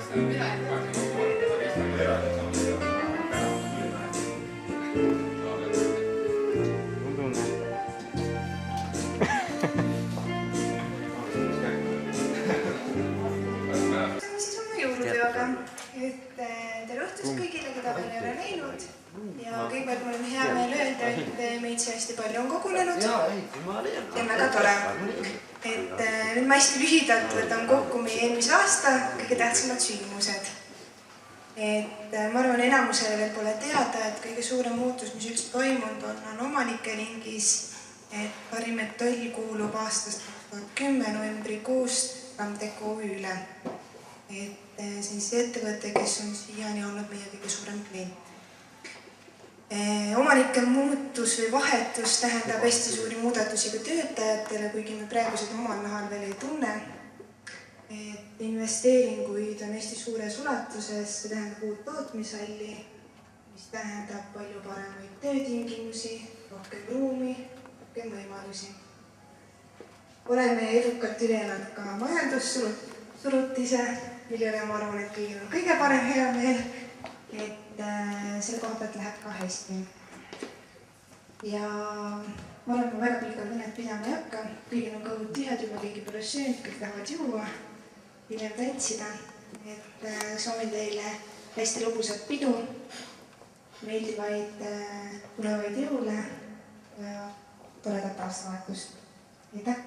Tere õhtust kõigile, keda veel ei ole näinud. Ja kõigepealt mul on hea meel öelda, et meid see hästi palju on kogunenud. Ja väga tore. Nüüd ma hästi lühidalt võtan kokku meie eelmise aasta kõige tähtsamad sündmused. Ma arvan, enamusele veel pole teada, et kõige suurem muutus, mis üldse toimunud on omanike ringis. Parimetall kuulub aastast 2010 novembrikuust Ramdeco OÜ-le. See on ettevõte, kes on siiani olnud meie kõige suurem klient. Omanike muutus või vahetus tähendab hästi suuri muudatusi ka töötajatele, kuigi me praegused omal nahal veel ei tunne. Investeeringuid on hästi suures ulatuses, see tähendab uut tootmishalli, mis tähendab palju paremaid töötingimusi, rohkem ruumi, rohkem võimalusi. Oleme edukalt ülenud ka majandussurutise, millele ma arvan, et kõigil on kõige parem hea meel, et selle koha pealt läheb ka hästi. Ja ma arvan, et ma väga pikalt kõnet pidama ei hakka, kõigil on kõhud tühjad juba, keegi pole söönud, kõik tahavad juua, hiljem tantsida. Soovin teile hästi lõbusat pidu, meeldivaid tulevaid jõule ja toredat aastavahetust. Aitäh!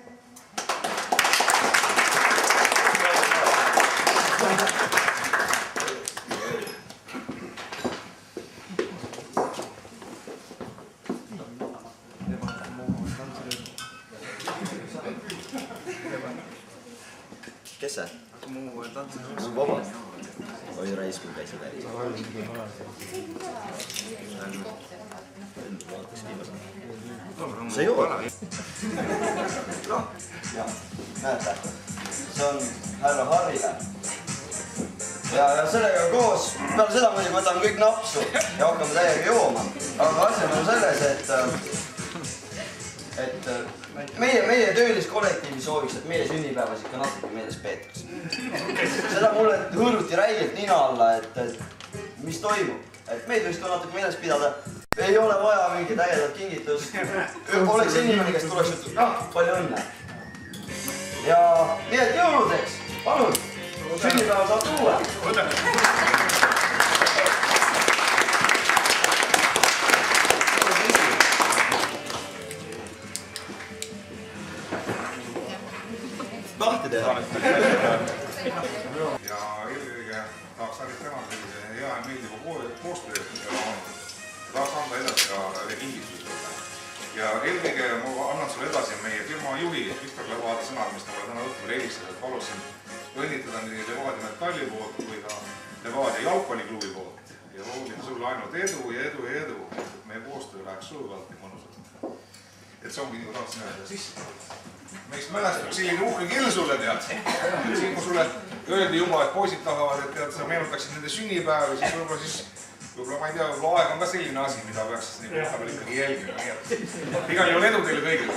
Kes see? Vaba. Oi rais, kui käisid välis. See juua? Näete, see on härra Harrile. Ja sellega koos, peale seda muidugi võtame kõik napsu ja hakkame täiega jooma. Aga asi on selles, et meie tööliskollektiivi sooviks, et meie sünnipäevas ikka natuke meeles peetaks. Seda mulle hõõruti räigelt nina alla, et mis toimub. Et meid võiks ka natuke meeles pidada. Ei ole vaja mingi täiendavat kingitust. Oleks inimene, kes tuleks ütleb, palju õnne. Ja nii et jõuludeks, palun, sünnipäeva saab tuua. Tahti teha. Ja eelkõige tahaks Harit tänada sellise hea ja meeldiva koostöö, mis on olnud. Tahaks anda edasi ka ühe kingitusele. Ja eelkõige ma annan sulle edasi meie firma juhi Viktor Levaadi sõnad, mis ta mulle täna õhtul helistas, et palusin õnnitleda nii Levaadi Metalli poolt kui ka Levaadi jalgpalliklubi poolt. Ja loodin sulle ainult edu ja edu ja edu, et meie koostöö läheks sujuvalt ja mõnusalt. Et see ongi nii, kui tahtsin öelda sisse. Meist mälestab selline uhke kell sulle, tead. Siin, kui sulle öeldi juba, et poisid tahavad, et tead, sa meenutaksid nende sünnipäevi, siis võib-olla ma ei tea, võib-olla aeg on ka selline asi, mida peaks siis nii koha peal ikkagi jälgima. Igal juhul edu teile kõigile.